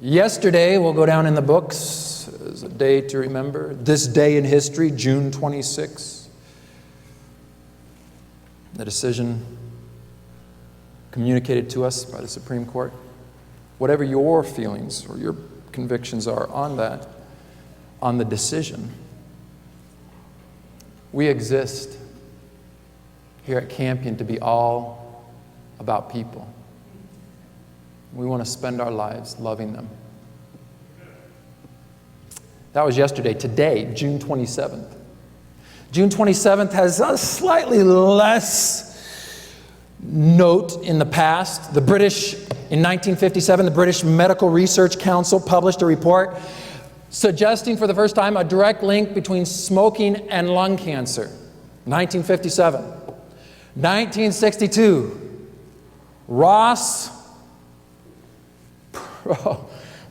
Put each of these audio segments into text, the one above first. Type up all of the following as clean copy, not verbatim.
Yesterday will go down in the books as a day to remember. This day in history, June 26. The decision communicated to us by the Supreme Court. Whatever your feelings or your convictions are on that, on the decision, we exist here at Campion to be all about people. We want to spend our lives loving them. That was yesterday. Today, June 27th. June 27th has a slightly less note in the past. The British, in 1957, the British Medical Research Council published a report suggesting for the first time a direct link between smoking and lung cancer. 1957. 1962, Ross,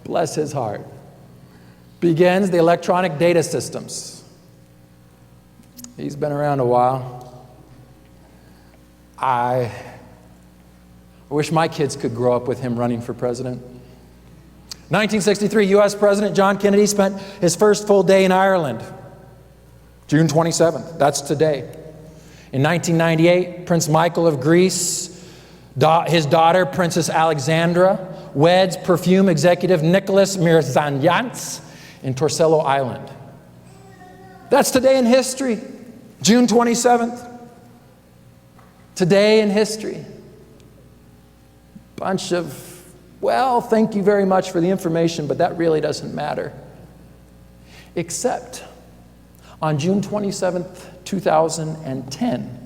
bless his heart, begins the electronic data systems. He's been around a while. I wish my kids could grow up with him running for president. 1963, U.S. President John Kennedy spent his first full day in Ireland. June 27th, that's today. In 1998, Prince Michael of Greece, his daughter, Princess Alexandra, weds perfume executive Nicholas Mirzanyants in Torcello Island. That's today in history, June 27th. Today in history. Bunch of, well, thank you very much for the information, but that really doesn't matter. Except on June 27th, 2010,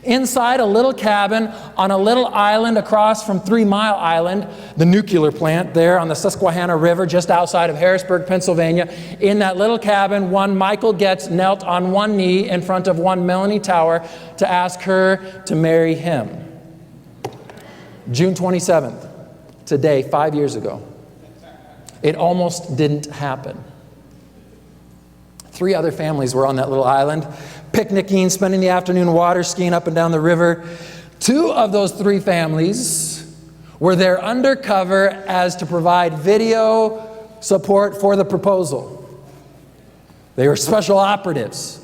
inside a little cabin on a little island across from 3 Mile Island, the nuclear plant there on the Susquehanna River just outside of Harrisburg, Pennsylvania, in that little cabin, one Micheal Goetz knelt on one knee in front of one Melanie Tower to ask her to marry him. June 27th, today, 5 years ago. It almost didn't happen. 3 other families were on that little island, picnicking, spending the afternoon water skiing up and down the river. 2 of those 3 families were there undercover as to provide video support for the proposal. They were special operatives.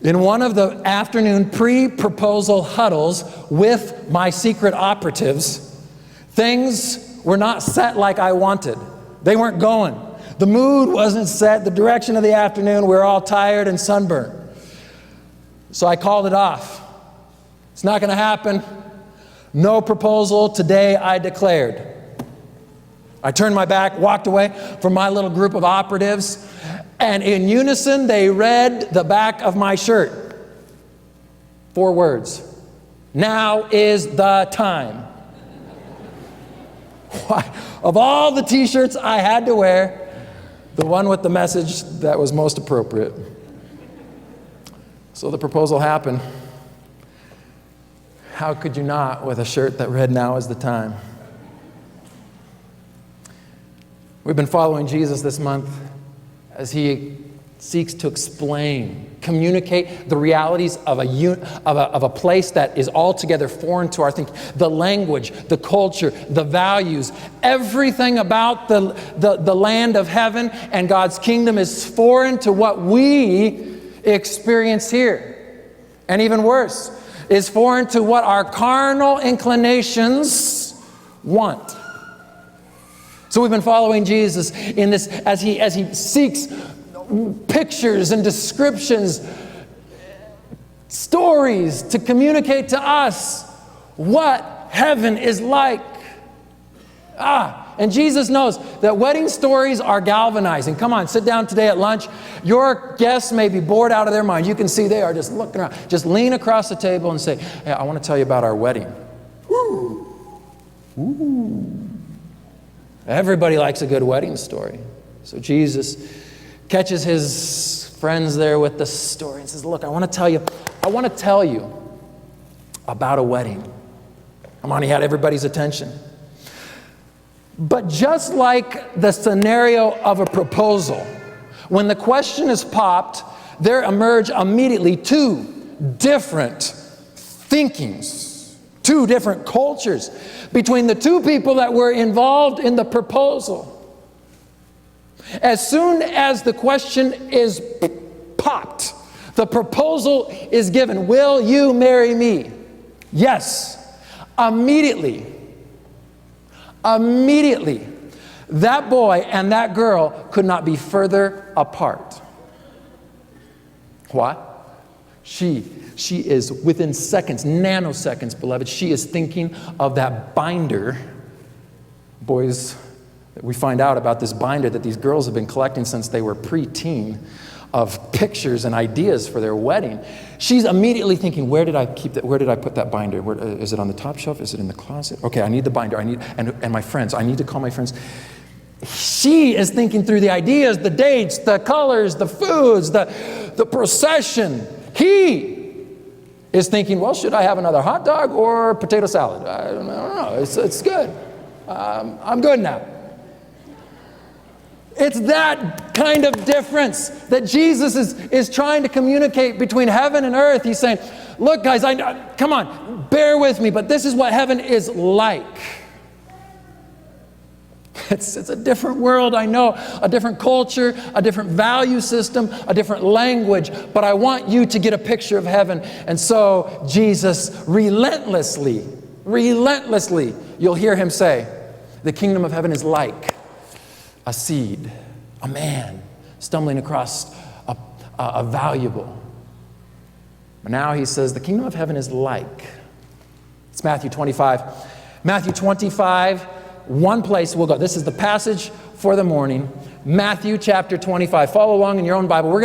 In one of the afternoon pre-proposal huddles with my secret operatives, things were not set like I wanted. They weren't going. The mood wasn't set, the direction of the afternoon, we were all tired and sunburned. So I called it off. It's not going to happen. No proposal today, I declared. I turned my back, walked away from my little group of operatives, and in unison they read the back of my shirt. 4 words. Now is the time. Why? Of all the t-shirts I had to wear, the one with the message that was most appropriate. So the proposal happened. How could you not with a shirt that read, "Now is the time"? We've been following Jesus this month as he seeks to explain, communicate the realities of a place that is altogether foreign to our thinking. The language, the culture, the values, everything about the land of heaven and God's kingdom is foreign to what we experience here. And even worse, is foreign to what our carnal inclinations want. So we've been following Jesus in this as he seeks pictures and descriptions, stories to communicate to us what heaven is like. And Jesus knows that wedding stories are galvanizing. Come on, sit down today at lunch. Your guests may be bored out of their mind. You can see they are just looking around. Just lean across the table and say, "Hey, I want to tell you about our wedding." Woo. Ooh. Everybody likes a good wedding story. So Jesus catches his friends there with the story and says, "Look, I want to tell you about a wedding." Come on, he had everybody's attention. But just like the scenario of a proposal, when the question is popped, there emerge immediately 2 different thinkings Two different cultures between the two people that were involved in the proposal. As soon as the question is popped, the proposal is given, will you marry me? Yes. Immediately, that boy and that girl could not be further apart. What? She is within seconds, nanoseconds, beloved. She is thinking of that binder. Boys, we find out about this binder that these girls have been collecting since they were preteen, of pictures and ideas for their wedding. She's immediately thinking, where did I keep that? Where did I put that binder? Is it on the top shelf? Is it in the closet? Okay, I need the binder. And my friends. I need to call my friends. She is thinking through the ideas, the dates, the colors, the foods, the procession. He is thinking, well, should I have another hot dog or potato salad? I don't know. It's good. I'm good now. It's that kind of difference that Jesus is trying to communicate between heaven and earth. He's saying, look, guys, come on, bear with me, but this is what heaven is like. It's a different world, I know, a different culture, a different value system, a different language, but I want you to get a picture of heaven. And so Jesus relentlessly, you'll hear him say, the kingdom of heaven is like a seed, a man stumbling across a valuable. But now he says the kingdom of heaven is like. It's Matthew 25. Matthew 25, one place we'll go. This is the passage for the morning. Matthew chapter 25. Follow along in your own Bible.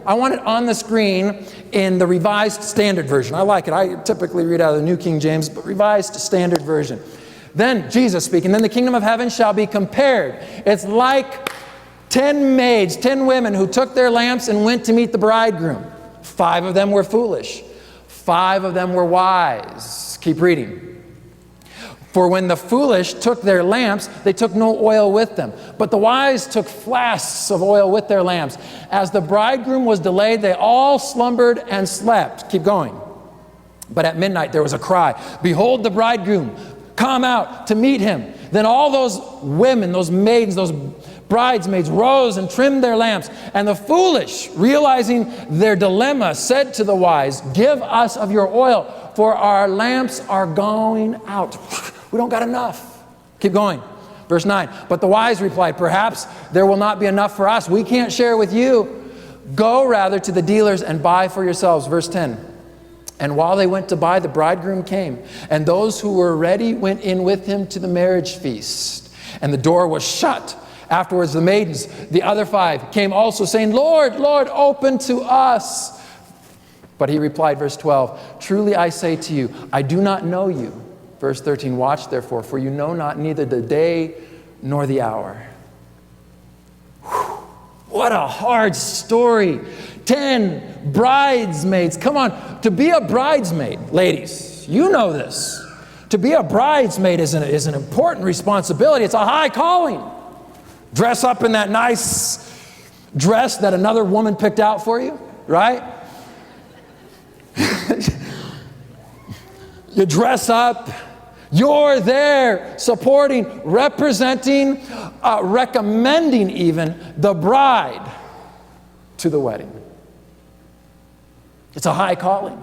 I want it on the screen in the Revised Standard Version. I like it. I typically read out of the New King James, but Revised Standard Version. Then, Jesus speaking, then the kingdom of heaven shall be compared. It's like 10 women who took their lamps and went to meet the bridegroom. 5 of them were foolish. 5 of them were wise. Keep reading. For when the foolish took their lamps, they took no oil with them. But the wise took flasks of oil with their lamps. As the bridegroom was delayed, they all slumbered and slept. Keep going. But at midnight there was a cry, behold the bridegroom, come out to meet him. Then all those women, those maidens, those bridesmaids rose and trimmed their lamps. And the foolish, realizing their dilemma, said to the wise, give us of your oil, for our lamps are going out. We don't got enough. Keep going. Verse 9. But the wise replied, perhaps there will not be enough for us. We can't share with you. Go rather to the dealers and buy for yourselves. Verse 10. And while they went to buy, the bridegroom came, and those who were ready went in with him to the marriage feast. And the door was shut. Afterwards, the maidens, the other 5, came also, saying, Lord, Lord, open to us. But he replied, verse 12, truly I say to you, I do not know you. Verse 13, watch therefore, for you know not neither the day nor the hour. Whew, what a hard story. 10 bridesmaids. Come on, to be a bridesmaid, ladies, you know this. To be a bridesmaid is an important responsibility. It's a high calling. Dress up in that nice dress that another woman picked out for you, right? You dress up. You're there supporting, representing, recommending even the bride to the wedding. It's a high calling.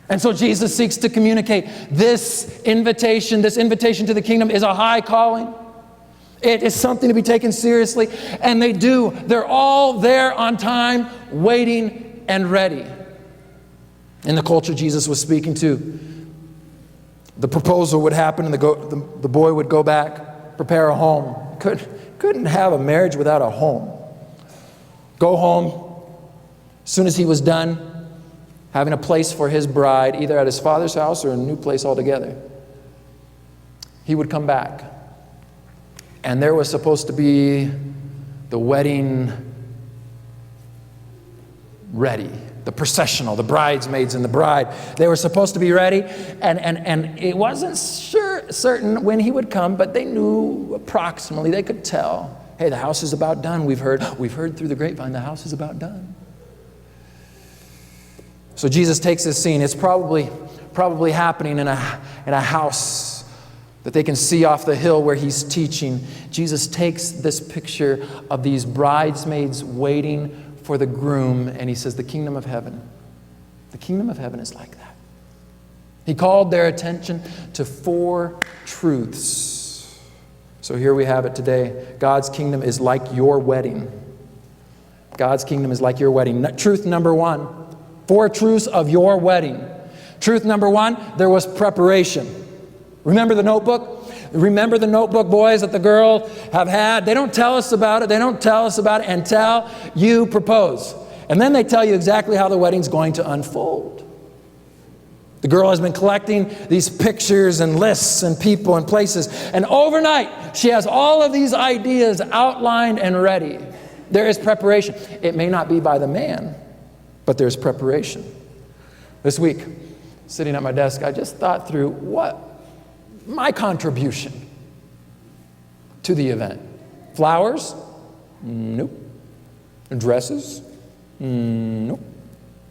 And so Jesus seeks to communicate this invitation to the kingdom is a high calling. It is something to be taken seriously. And they do. They're all there on time, waiting and ready. In the culture Jesus was speaking to, the proposal would happen and the boy would go back, prepare a home. Couldn't have a marriage without a home. Go home. As soon as he was done having a place for his bride, either at his father's house or a new place altogether, he would come back. And there was supposed to be the wedding ready, the processional, the bridesmaids and the bride. They were supposed to be ready, and it wasn't certain when he would come, but they knew approximately, they could tell, hey, the house is about done. We've heard through the grapevine, the house is about done. So Jesus takes this scene. It's probably probably happening in a house that they can see off the hill where he's teaching. Jesus takes this picture of these bridesmaids waiting for the groom, and he says, the kingdom of heaven is like that. He called their attention to 4 truths. So here we have it today. God's kingdom is like your wedding. God's kingdom is like your wedding. Truth number 1, 4 truths of your wedding. Truth number 1, there was preparation. Remember the notebook? Remember the notebook, boys, that the girl have had? They don't tell us about it. They don't tell us about it until you propose. And then they tell you exactly how the wedding's going to unfold. The girl has been collecting these pictures and lists and people and places. And overnight, she has all of these ideas outlined and ready. There is preparation. It may not be by the man, but there's preparation. This week, sitting at my desk, I just thought through what my contribution to the event. Flowers? Nope. Dresses? Nope.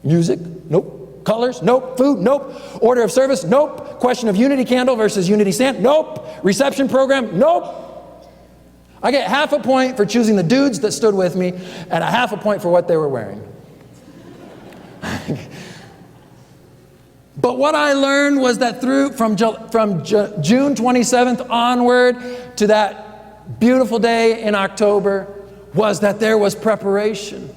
Music? Nope. Colors? Nope. Food? Nope. Order of service? Nope. Question of unity candle versus unity stand? Nope. Reception program? Nope. I get half a point for choosing the dudes that stood with me and a half a point for what they were wearing. But what I learned was that from June 27th onward to that beautiful day in October was that there was preparation.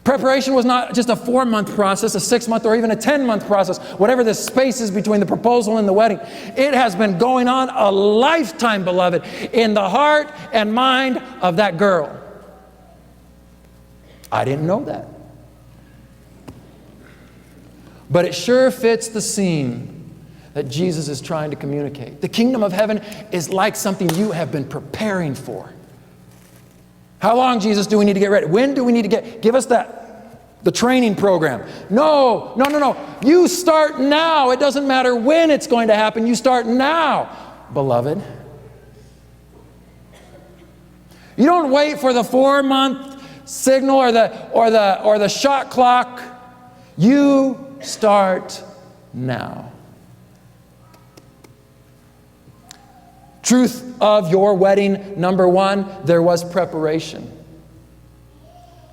Preparation was not just a 4-month process, a 6-month, or even a 10-month process, whatever the space is between the proposal and the wedding. It has been going on a lifetime, beloved, in the heart and mind of that girl. I didn't know that. But it sure fits the scene that Jesus is trying to communicate. The kingdom of heaven is like something you have been preparing for. How long, Jesus, do we need to get ready? When do we need to give us the training program? No. You start now. It doesn't matter when it's going to happen. You start now, beloved. You don't wait for the 4-month signal or the shot clock. You start now. Truth of your wedding, number 1, there was preparation.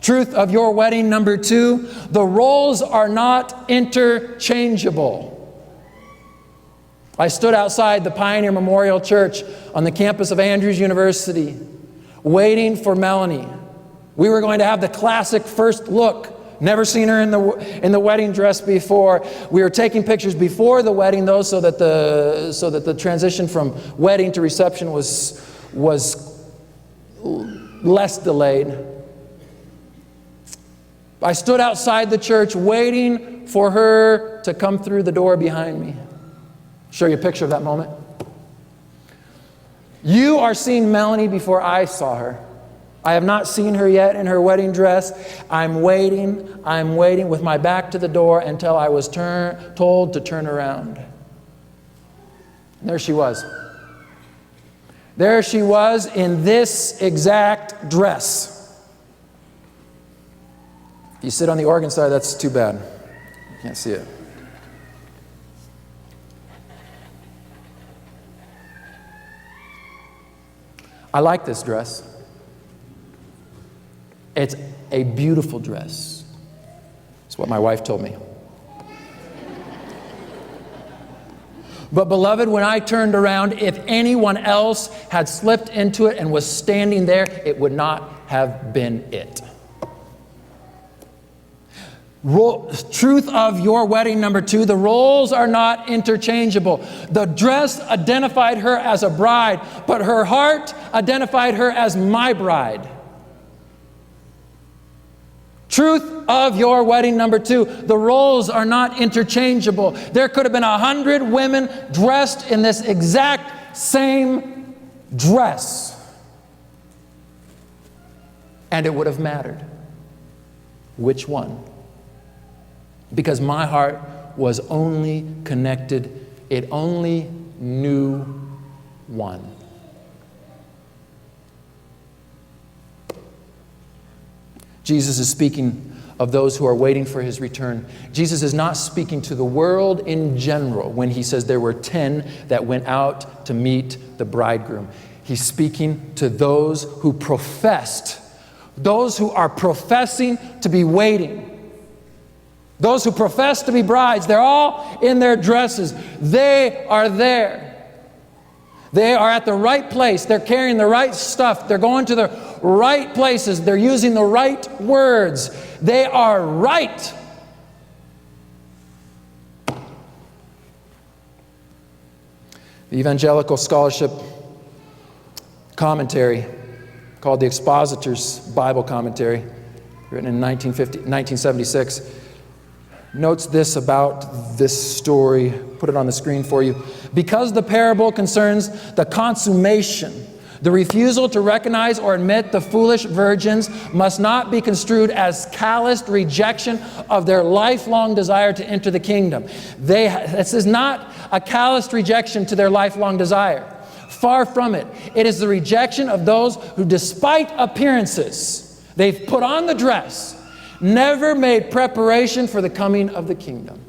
Truth of your wedding, number 2, the roles are not interchangeable. I stood outside the Pioneer Memorial Church on the campus of Andrews University, waiting for Melanie. We were going to have the classic first look. Never seen her in the wedding dress before. We were taking pictures before the wedding, though, so that the transition from wedding to reception was less delayed. I stood outside the church waiting for her to come through the door behind me. Show you a picture of that moment. You are seeing Melanie before I saw her. I have not seen her yet in her wedding dress. I'm waiting with my back to the door until I was told to turn around. And there she was. There she was in this exact dress. If you sit on the organ side, that's too bad. You can't see it. I like this dress. It's a beautiful dress. It's what my wife told me. But beloved, when I turned around, if anyone else had slipped into it and was standing there, it would not have been it. Truth of your wedding, number 2, the roles are not interchangeable. The dress identified her as a bride, but her heart identified her as my bride. Truth of your wedding, number 2, the roles are not interchangeable. There could have been 100 women dressed in this exact same dress, and it would have mattered which one. Because my heart was only connected, it only knew one. Jesus is speaking of those who are waiting for his return. Jesus is not speaking to the world in general when he says there were 10 that went out to meet the bridegroom. He's speaking to those who professed, those who are professing to be waiting. Those who profess to be brides, they're all in their dresses. They are there. They are at the right place. They're carrying the right stuff. They're going to the right places. They're using the right words. They are right. The evangelical scholarship commentary called the Expositor's Bible Commentary, written in 1976, notes this about this story. Put it on the screen for you. Because the parable concerns the consummation, the refusal to recognize or admit the foolish virgins must not be construed as calloused rejection of their lifelong desire to enter the kingdom. This is not a calloused rejection to their lifelong desire. Far from it. It is the rejection of those who, despite appearances, they've put on the dress, never made preparation for the coming of the kingdom.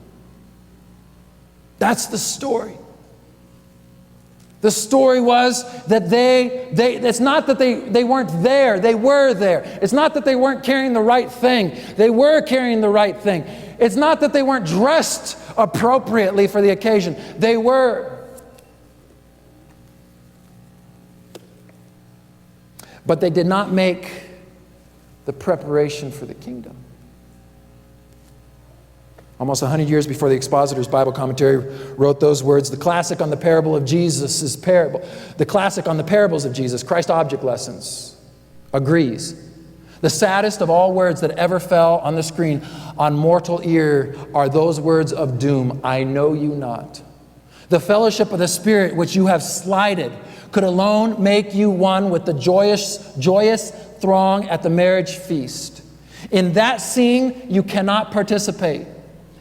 That's the story. The story was that it's not that they weren't there, they were there. It's not that they weren't carrying the right thing, they were carrying the right thing. It's not that they weren't dressed appropriately for the occasion, they were. But they did not make the preparation for the kingdom. Almost 100 years before the Expositor's Bible Commentary wrote those words, the classic on the parable of Jesus' parable, the classic on the parables of Jesus, Christ Object Lessons, agrees. The saddest of all words that ever fell on the screen on mortal ear are those words of doom, I know you not. The fellowship of the Spirit which you have slighted could alone make you one with the joyous throng at the marriage feast. In that scene, you cannot participate.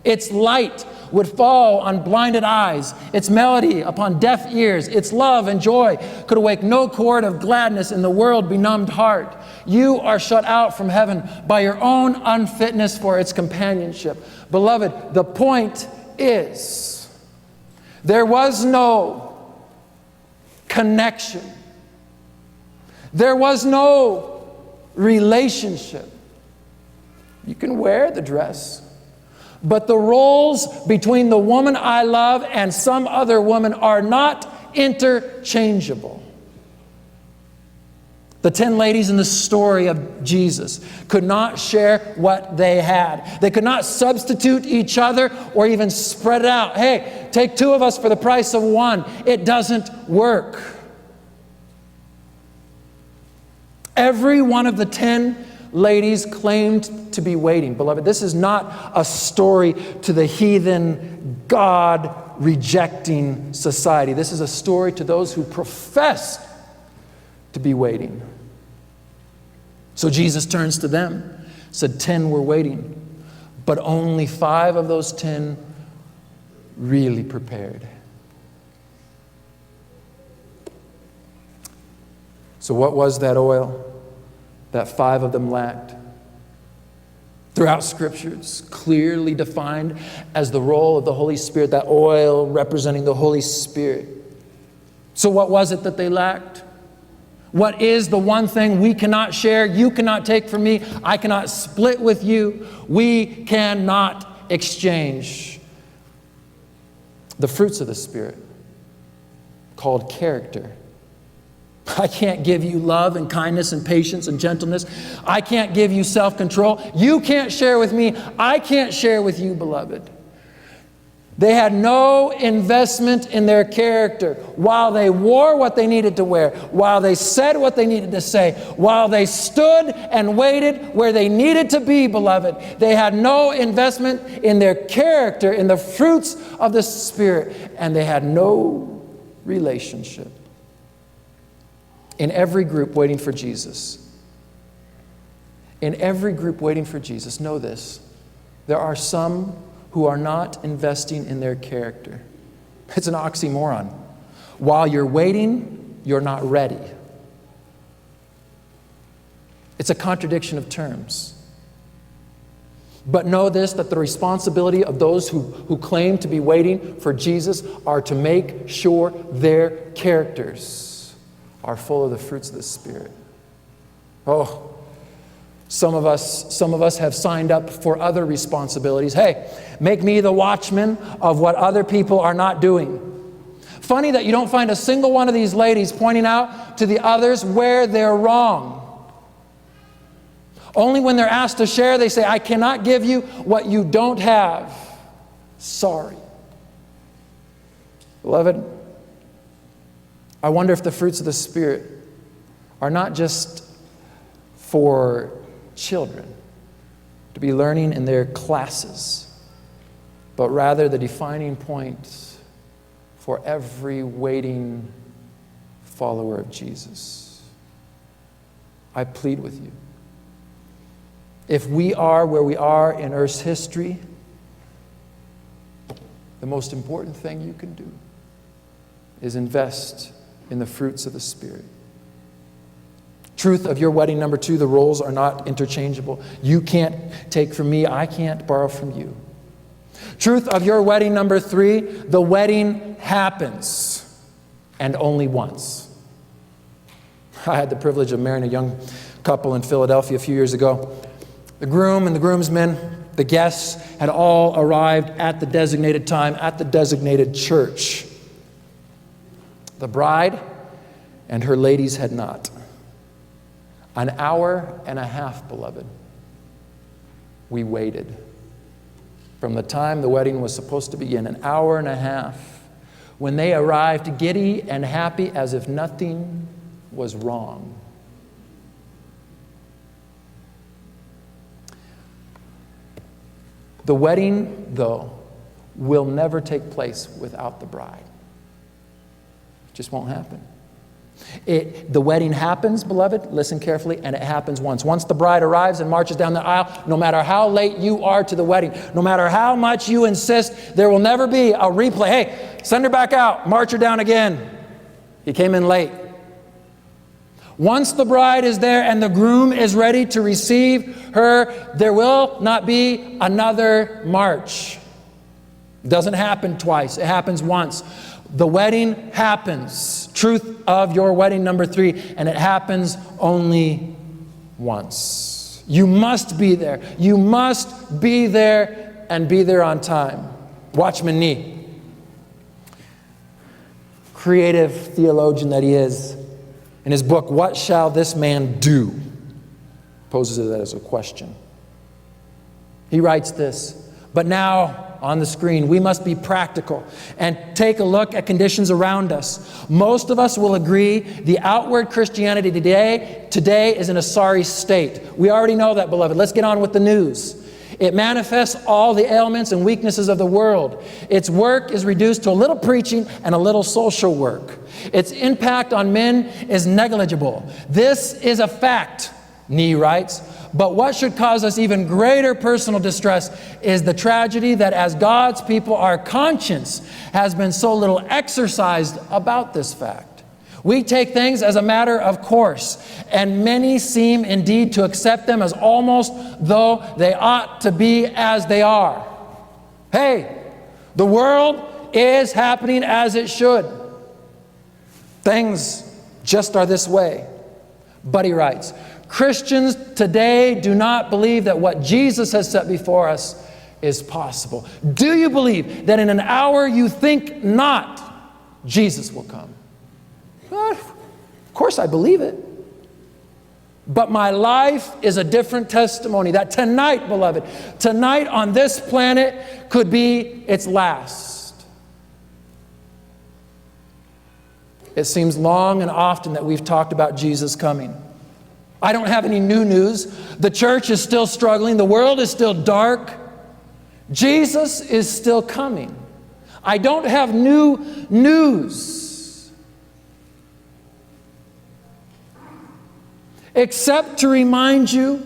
Its light would fall on blinded eyes, its melody upon deaf ears, its love and joy could awake no chord of gladness in the world-benumbed heart. You are shut out from heaven by your own unfitness for its companionship. Beloved, the point is, there was no connection. There was no relationship. You can wear the dress, but the roles between the woman I love and some other woman are not interchangeable. The 10 ladies in the story of Jesus could not share what they had. They could not substitute each other or even spread it out. Hey, take 2 of us for the price of 1. It doesn't work. Every one of the 10 ladies claimed to be waiting. Beloved, this is not a story to the heathen, God-rejecting society. This is a story to those who profess to be waiting. So Jesus turns to them, said 10 were waiting, but only 5 of those 10 really prepared. So what was that oil that 5 of them lacked? Throughout Scripture, it's clearly defined as the role of the Holy Spirit, that oil representing the Holy Spirit. So what was it that they lacked? What is the one thing we cannot share, you cannot take from me, I cannot split with you? We cannot exchange the fruits of the Spirit, called character. I can't give you love and kindness and patience and gentleness. I can't give you self-control. You can't share with me. I can't share with you, beloved. They had no investment in their character. While they wore what they needed to wear, while they said what they needed to say, while they stood and waited where they needed to be, beloved, they had no investment in their character, in the fruits of the Spirit, and they had no relationship. In every group waiting for Jesus, know this, there are some who are not investing in their character. It's an oxymoron. While you're waiting, you're not ready. It's a contradiction of terms. But know this, that the responsibility of those who claim to be waiting for Jesus are to make sure their characters are full of the fruits of the Spirit. Oh, some of us have signed up for other responsibilities. Hey, make me the watchman of what other people are not doing. Funny that you don't find a single one of these ladies pointing out to the others where they're wrong. Only when they're asked to share, they say, I cannot give you what you don't have. Sorry. Beloved, I wonder if the fruits of the Spirit are not just for children to be learning in their classes, but rather the defining point for every waiting follower of Jesus. I plead with you. If we are where we are in Earth's history, the most important thing you can do is invest in the fruits of the Spirit. Truth of your wedding number 2, the roles are not interchangeable. You can't take from me, I can't borrow from you. Truth of your wedding number 3, the wedding happens, and only once. I had the privilege of marrying a young couple in Philadelphia a few years ago. The groom and the groomsmen, the guests, had all arrived at the designated time at the designated church. The bride and her ladies had not. An hour and a half, beloved, we waited. From the time the wedding was supposed to begin, an hour and a half, when they arrived giddy and happy as if nothing was wrong. The wedding, though, will never take place without the bride. It just won't happen. The wedding happens, beloved, listen carefully, and it happens once. Once the bride arrives and marches down the aisle, no matter how late you are to the wedding, no matter how much you insist, there will never be a replay. Hey, send her back out, march her down again. He came in late. Once the bride is there and the groom is ready to receive her, there will not be another march. It doesn't happen twice. It happens once. The wedding happens. Truth of your wedding number 3, and it happens only once. You must be there. You must be there and be there on time. Watchman Nee, creative theologian that he is, in his book, What Shall This Man Do?, poses it as a question. He writes this, but now on the screen, we must be practical and take a look at conditions around us. Most of us will agree the outward Christianity today is in a sorry state. We already know that, beloved. Let's get on with the news. It manifests all the ailments and weaknesses of the world. Its work is reduced to a little preaching and a little social work. Its impact on men is negligible. This is a fact, Nee writes. But what should cause us even greater personal distress is the tragedy that as God's people, our conscience has been so little exercised about this fact. We take things as a matter of course, and many seem indeed to accept them as almost though they ought to be as they are. Hey, the world is happening as it should. Things just are this way. But he writes, Christians today do not believe that what Jesus has set before us is possible. Do you believe that in an hour you think not, Jesus will come? Well, of course I believe it. But my life is a different testimony that tonight, beloved, tonight on this planet could be its last. It seems long and often that we've talked about Jesus coming. I don't have any new news. The church is still struggling. The world is still dark. Jesus is still coming. I don't have new news, except to remind you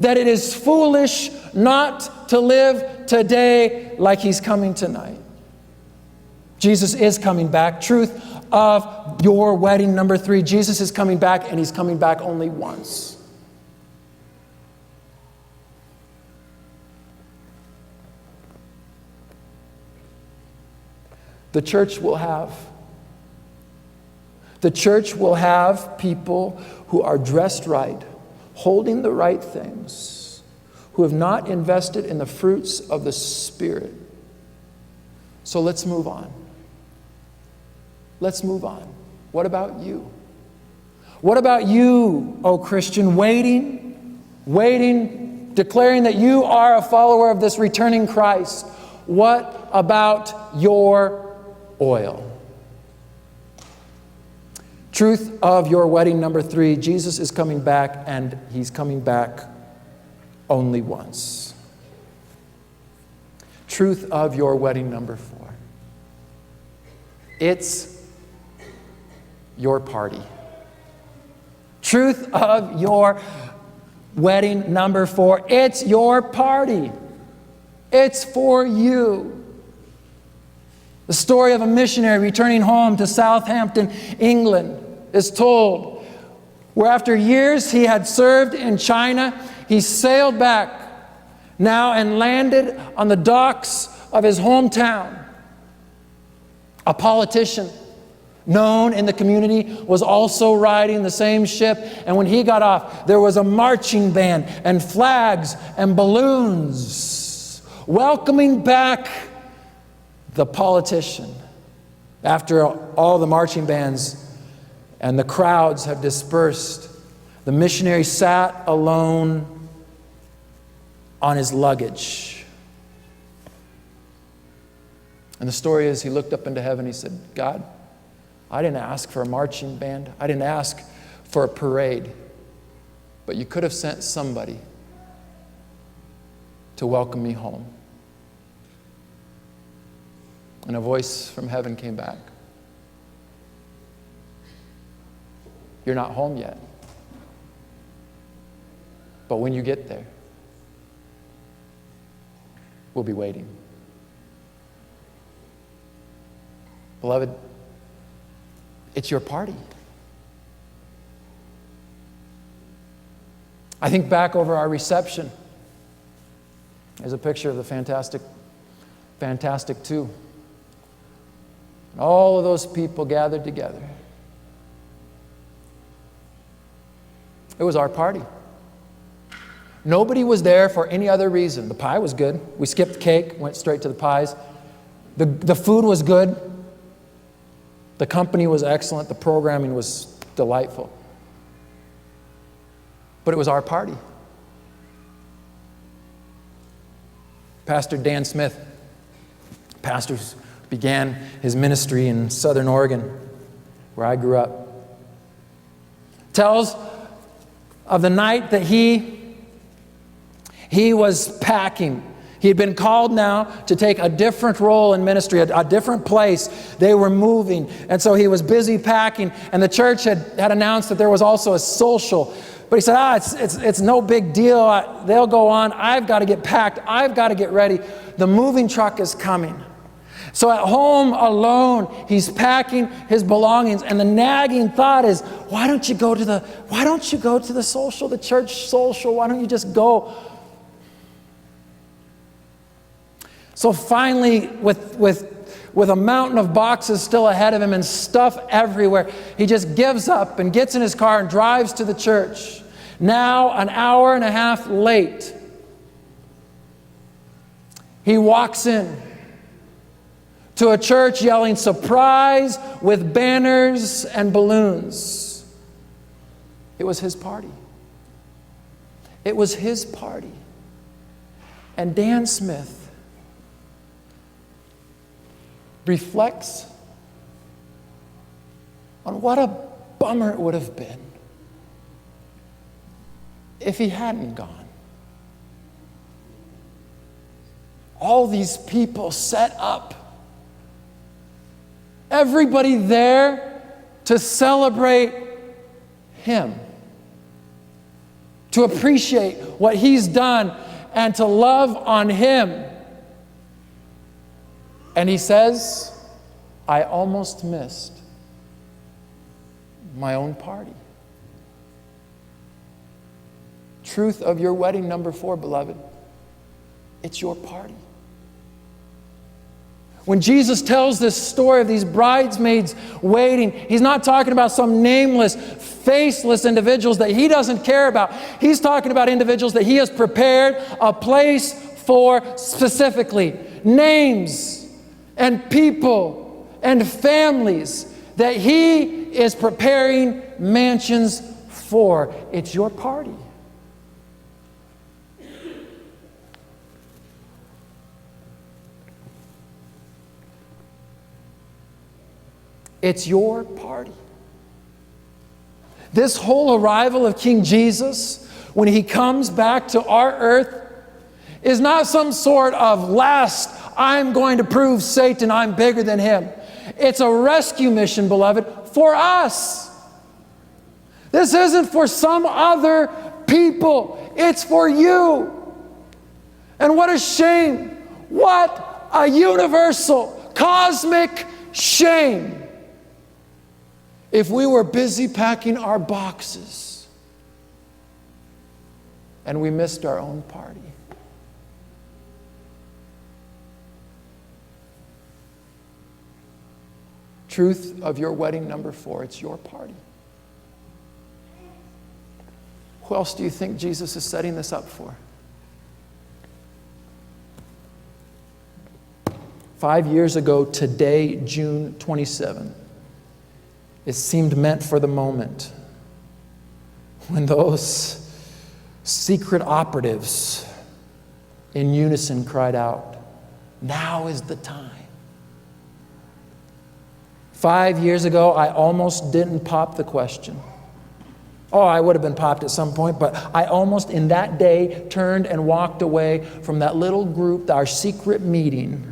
that it is foolish not to live today like he's coming tonight. Jesus is coming back. Truth of your wedding number 3, Jesus is coming back, and he's coming back only once. The church will have. The church will have people who are dressed right, holding the right things, who have not invested in the fruits of the Spirit. So let's move on. Let's move on. What about you? What about you, O Christian, waiting, declaring that you are a follower of this returning Christ? What about your oil? Truth of your wedding, number 3, Jesus is coming back, and he's coming back only once. Truth of your wedding, number 4. It's your party. Truth of your wedding, number 4. It's your party. It's for you. The story of a missionary returning home to Southampton, England, is told, where after years he had served in China, he sailed back now and landed on the docks of his hometown. A politician known in the community was also riding the same ship, and when he got off, there was a marching band and flags and balloons welcoming back the politician. After all the marching bands and the crowds have dispersed, the missionary sat alone on his luggage. And the story is, he looked up into heaven. He said, God, I didn't ask for a marching band. I didn't ask for a parade. But you could have sent somebody to welcome me home. And a voice from heaven came back. You're not home yet. But when you get there, we'll be waiting. Beloved, it's your party. I think back over our reception. There's a picture of the Fantastic Two. And all of those people gathered together. It was our party. Nobody was there for any other reason. The pie was good. We skipped cake, went straight to the pies. The food was good. The company was excellent. The programming was delightful. But it was our party. Pastor Dan Smith, pastors, began his ministry in Southern Oregon, where I grew up, tells of the night that he was packing. He had been called now to take a different role in ministry, a different place. They were moving, and so he was busy packing, and the church had announced that there was also a social. But he said, it's no big deal. They'll go on. I've got to get packed. I've got to get ready. The moving truck is coming. So at home alone, he's packing his belongings, and the nagging thought is, why don't you go to the social, the church social? Why don't you just go? So finally, with a mountain of boxes still ahead of him and stuff everywhere, he just gives up and gets in his car and drives to the church. Now an hour and a half late, he walks in to a church yelling surprise with banners and balloons. It was his party. It was his party. And Dan Smith reflects on what a bummer it would have been if he hadn't gone. All these people set up, everybody there to celebrate him, to appreciate what he's done, and to love on him. And he says, I almost missed my own party. Truth of your wedding, number 4, beloved. It's your party. When Jesus tells this story of these bridesmaids waiting, he's not talking about some nameless, faceless individuals that he doesn't care about. He's talking about individuals that he has prepared a place for specifically. Names and people and families that he is preparing mansions for. It's your party. It's your party. This whole arrival of King Jesus, when he comes back to our earth, is not some sort of last, I'm going to prove Satan I'm bigger than him. It's a rescue mission, beloved, for us. This isn't for some other people. It's for you. And what a shame. What a universal, cosmic shame. If we were busy packing our boxes and we missed our own party. Truth of your wedding number 4, it's your party. Who else do you think Jesus is setting this up for? 5 years ago today, June 27, it seemed meant for the moment when those secret operatives in unison cried out, now is the time. 5 years ago, I almost didn't pop the question. Oh, I would have been popped at some point, but I almost in that day turned and walked away from that little group, our secret meeting.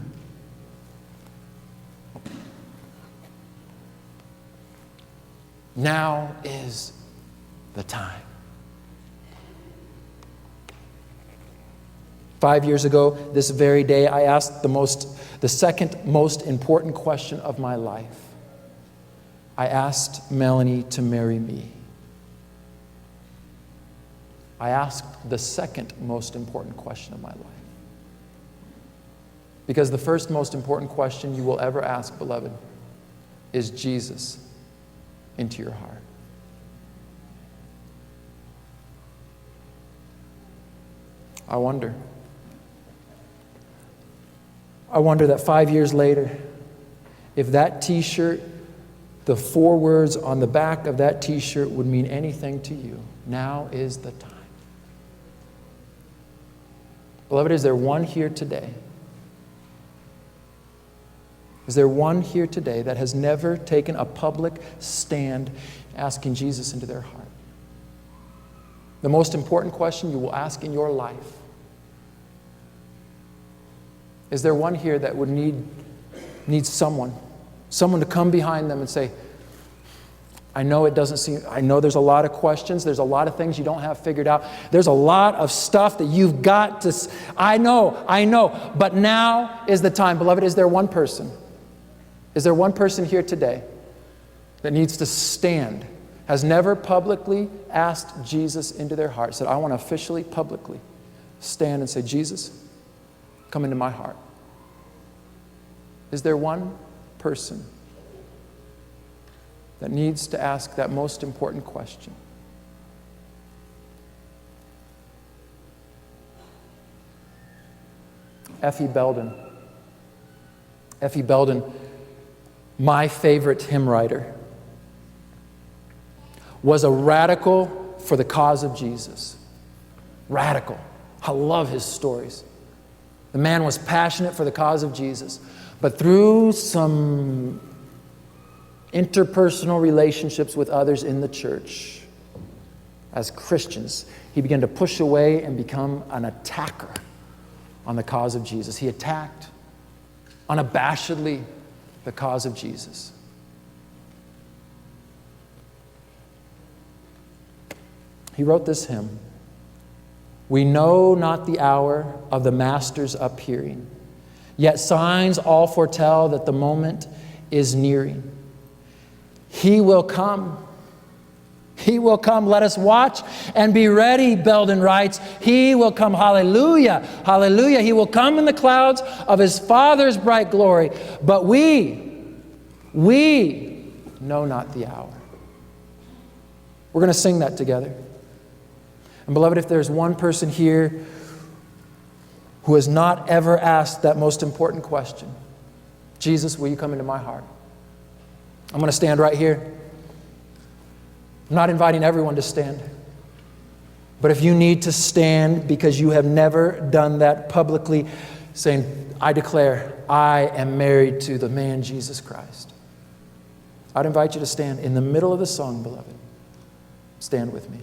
Now is the time. 5 years ago, this very day, I asked the second most important question of my life. I asked Melanie to marry me. I asked the second most important question of my life. Because the first most important question you will ever ask, beloved, is Jesus into your heart. I wonder that 5 years later, if that t-shirt, the 4 words on the back of that t-shirt would mean anything to you. Now is the time. Beloved, is there one here today? Is there one here today that has never taken a public stand asking Jesus into their heart? The most important question you will ask in your life. Is there one here that would need someone to come behind them and say, I know there's a lot of questions, there's a lot of things you don't have figured out, there's a lot of stuff that you've got to, I know, but now is the time. Beloved, is there one person? Is there one person here today that needs to stand, has never publicly asked Jesus into their heart, said, I want to officially, publicly stand and say, Jesus, come into my heart? Is there one person that needs to ask that most important question? Effie Belden, my favorite hymn writer, was a radical for the cause of Jesus. Radical. I love his stories. The man was passionate for the cause of Jesus, but through some interpersonal relationships with others in the church, as Christians, he began to push away and become an attacker on the cause of Jesus. He attacked unabashedly the cause of Jesus. He wrote this hymn. We know not the hour of the Master's appearing, yet signs all foretell that the moment is nearing. He will come. He will come. Let us watch and be ready, Belden writes. He will come. Hallelujah. Hallelujah. He will come in the clouds of his Father's bright glory. But we know not the hour. We're going to sing that together. And beloved, if there's one person here who has not ever asked that most important question, Jesus, will you come into my heart? I'm going to stand right here. I'm not inviting everyone to stand. But if you need to stand because you have never done that publicly, saying, I declare I am married to the man Jesus Christ, I'd invite you to stand in the middle of the song, beloved. Stand with me.